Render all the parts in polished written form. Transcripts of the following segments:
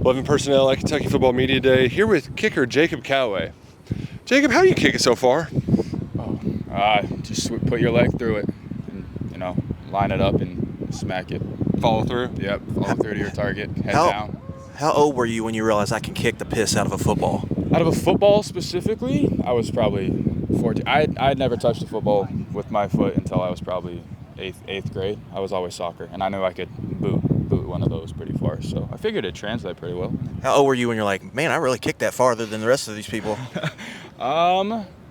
11 personnel at Kentucky Football Media Day, here with kicker Jacob Kauwe. Jacob, how do you kick it so far? Just put your leg through it and, line it up and smack it. Follow through? Yep, follow through to your target, head down. How old were you when you realized I can kick the piss out of a football? Out of a football specifically, I was probably 14. I'd never touched a football with my foot until I was probably eighth grade. I was always soccer, and I knew I could boot one of those pretty far, so I figured it'd translate pretty well. How old were you when you're like, man, I really kicked that farther than the rest of these people?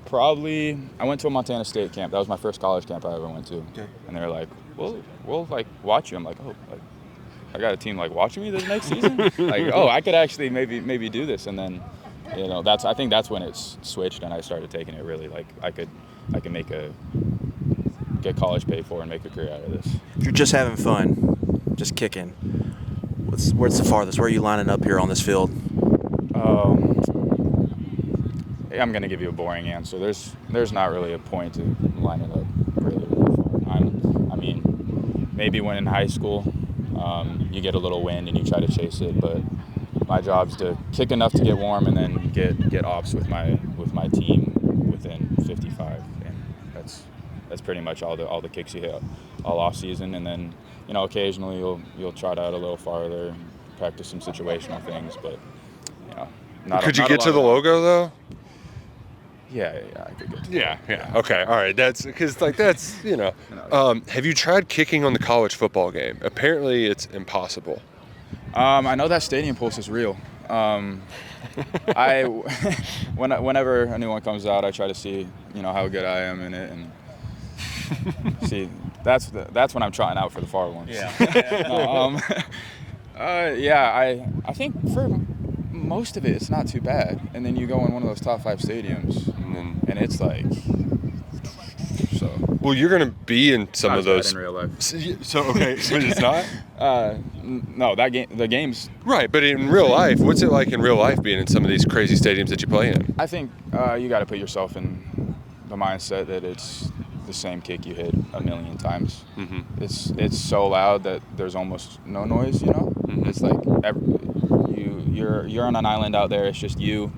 Probably, I went to a Montana State camp. That was my first college camp I ever went to. Okay. And they were like, we'll watch you. I'm like, I got a team watching me this next season? I could actually maybe do this. And then, I think that's when it switched and I started taking it really I could get college paid for and make a career out of this. If you're just having fun, just kicking, where's the farthest? Where are you lining up here on this field? I'm going to give you a boring answer. There's not really a point to line it up really far. Maybe when in high school, you get a little wind and you try to chase it, but my job's to kick enough to get warm and then get ops with my team within 55, and that's pretty much all the kicks you hit all off season, and then occasionally you'll trot out a little farther and practice some situational things, but Could you get to the logo though? Yeah, I could get to Yeah. Okay, all right. That's because that's Have you tried kicking on the college football game? Apparently, it's impossible. I know that stadium pulse is real. Whenever a new one comes out, I try to see how good I am in it, and see that's when I'm trying out for the far ones. I think for most of it's not too bad, and then you go in one of those top 5 stadiums, and it's so. Well, you're going to be in some of those in real life. So okay, but it's not. No, the game's right. But in real life, what's it like in real life being in some of these crazy stadiums that you play in? I think you got to put yourself in the mindset that it's the same kick you hit a million times. Mm-hmm. It's so loud that there's almost no noise. Mm-hmm. It's like you're on an island out there. It's just you,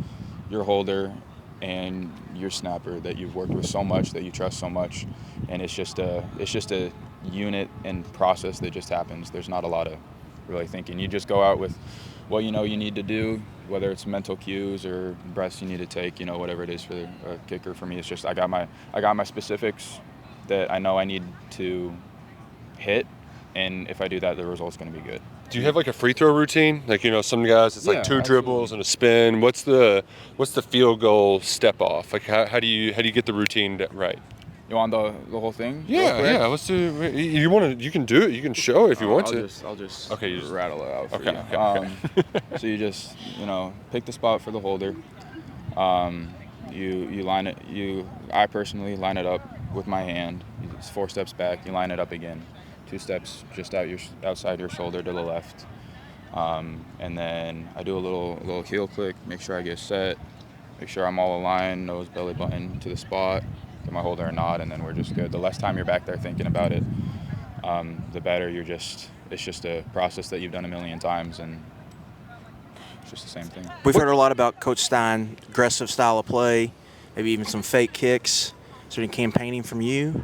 your holder, and your snapper that you've worked with so much, that you trust so much, and it's just a unit and process that just happens. There's not a lot of really thinking. You just go out with what you need to do, whether it's mental cues or breaths you need to take, whatever it is for a kicker. For me, it's just I got my specifics that I know I need to hit, and if I do that, the result's going to be good. Do you have a free throw routine? Some guys, it's 2 absolutely. dribbles and a spin. What's the field goal step off? How do you get the routine right? You want the whole thing? Yeah. Let's do. You can do it. You can show it if you want to. I'll just okay. Rattle it out for you. Okay. So you just pick the spot for the holder. You line it. I personally line it up with my hand. It's 4 steps back. You line it up again. 2 steps just outside your shoulder to the left, and then I do a little heel click, make sure I get set, make sure I'm all aligned, nose, belly button to the spot, get my holder a nod, and then we're just good. The less time you're back there thinking about it, the better. It's just a process that you've done a million times, and it's just the same thing. We've heard a lot about Coach Stein, aggressive style of play, maybe even some fake kicks. Is there any campaigning from you?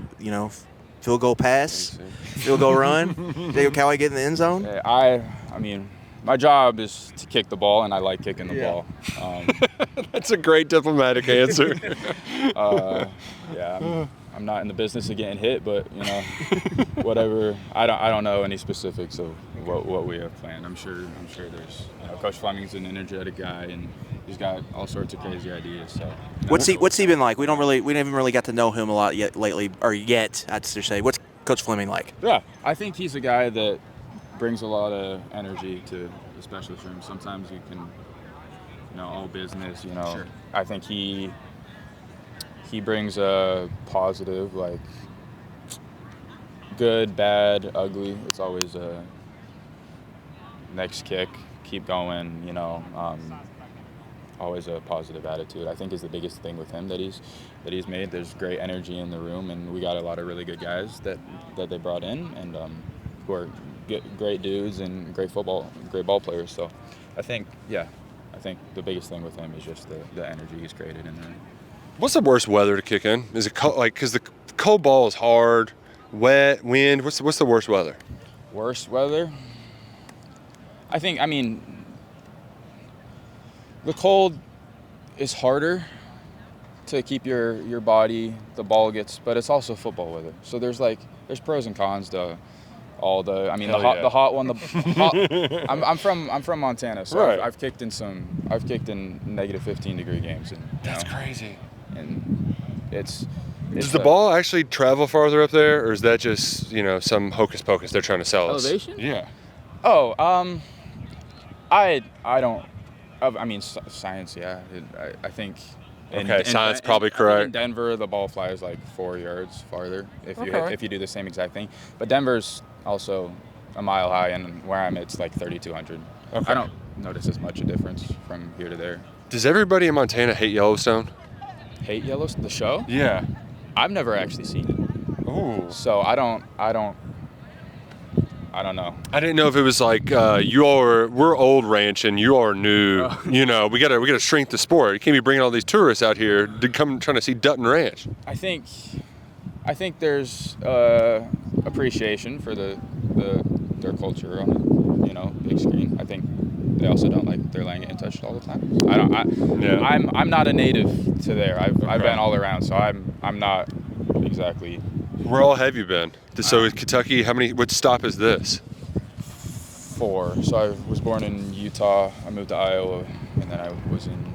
Field goal pass, field goal run. Jacob Kauwe get in the end zone. My job is to kick the ball, and I like kicking the ball. That's a great diplomatic answer. I'm not in the business of getting hit, but whatever. I don't know any specifics of what we have planned. I'm sure there's. Coach Fleming's an energetic guy, and he's got all sorts of crazy ideas. So what's he been like? We haven't really got to know him a lot yet lately, I'd say. What's Coach Fleming like? Yeah, I think he's a guy that brings a lot of energy to the specialist room. Sometimes you can, all business. Sure. I think he brings a positive, good, bad, ugly. It's always a next kick, keep going. Always a positive attitude, I think, is the biggest thing with him that he's made. There's great energy in the room, and we got a lot of really good guys that they brought in, and who are great dudes and great ball players. So I think the biggest thing with him is just the energy he's created in there. What's the worst weather to kick in? Is it because the cold ball is hard, wet, wind? What's the worst weather? Worst weather? I mean, the cold is harder to keep your body, the ball gets, but it's also football weather. So there's pros and cons to all the. I mean, Hell yeah. the hot one. The hot, I'm from Montana, so Right. I've kicked in negative 15-degree games, and That's crazy. and it's. Does the ball actually travel farther up there, or is that just some hocus pocus they're trying to sell us? Elevation? Yeah. Oh, I don't. I mean, science. Yeah, I think. Okay, science probably correct. In Denver, the ball flies like 4 yards farther Okay. if you do the same exact thing. But Denver's also a mile high, and where I'm, it's like 3,200. Okay. I don't notice as much a difference from here to there. Does everybody in Montana hate Yellowstone? Hate Yellowstone, the show? Yeah. I've never actually seen it, Ooh. so I don't know. I didn't know if it was like we're old ranch and you are new. Oh. We gotta shrink the sport. You can't be bringing all these tourists out here to come trying to see Dutton Ranch. I think there's appreciation for their culture on big screen. I think they also don't like their land getting touched all the time. I'm not a native to there. I've been all around, so I'm not exactly. Where all have you been? So in Kentucky, what stop is this? 4. So I was born in Utah. I moved to Iowa, and then I was in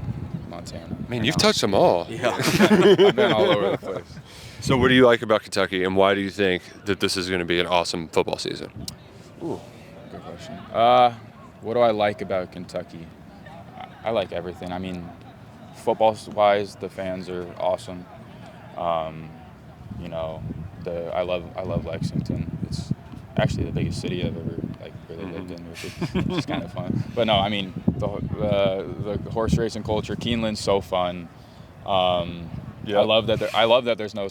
Montana. Man, you've touched them all. Yeah. I've been all over the place. So what do you like about Kentucky, and why do you think that this is going to be an awesome football season? Ooh, good question. What do I like about Kentucky? I like everything. I mean, football-wise, the fans are awesome. I love Lexington. It's actually the biggest city I've ever really lived in, which is kind of fun. But no, I mean the horse racing culture. Keeneland's so fun. Yeah. I love that there's no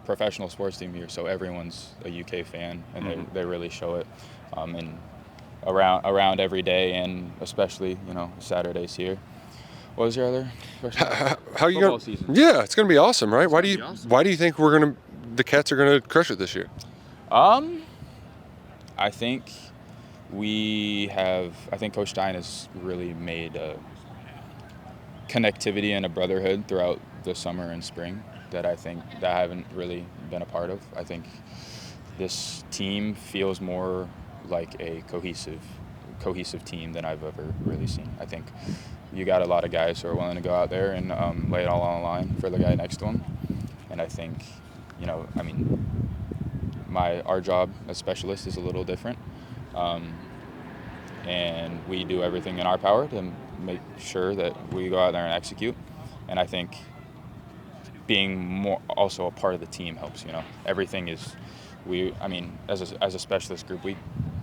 professional sports team here, so everyone's a UK fan, and they really show it. And around every day, and especially Saturdays here. What was your other question? How are you Football going? season. Yeah, it's going to be awesome, right? Why do gonna be awesome. you think the Cats are going to crush it this year? I think Coach Stein has really made a connectivity and a brotherhood throughout the summer and spring that I haven't really been a part of. I think this team feels more like a cohesive team than I've ever really seen. I think you got a lot of guys who are willing to go out there and lay it all on the line for the guy next to them. And I think, our job as specialists is a little different. And we do everything in our power to make sure that we go out there and execute. And I think being more also a part of the team helps. Everything is as a specialist group, we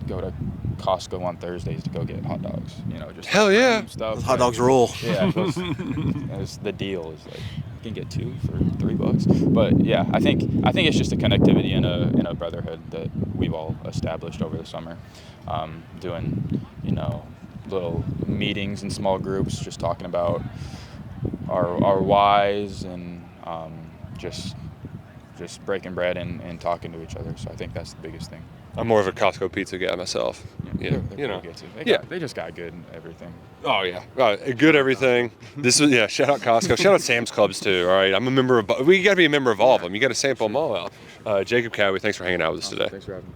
go to Costco on Thursdays to go get hot dogs. Just Hell yeah. random stuff. Those hot dogs rule. Yeah, the deal is like you can get 2 for $3. But yeah, I think it's just a connectivity and a brotherhood that we've all established over the summer, doing little meetings in small groups, just talking about our whys and just breaking bread and talking to each other. So I think that's the biggest thing. I'm more of a Costco pizza guy myself. They're pretty good too. They just got good everything. Oh yeah, good everything. Shout out Costco. Shout out Sam's Clubs too. All right, I'm a member of. We got to be a member of all of them. You got to sample them all out. Jacob Kauwe, thanks for hanging out with us today. Thanks for having me.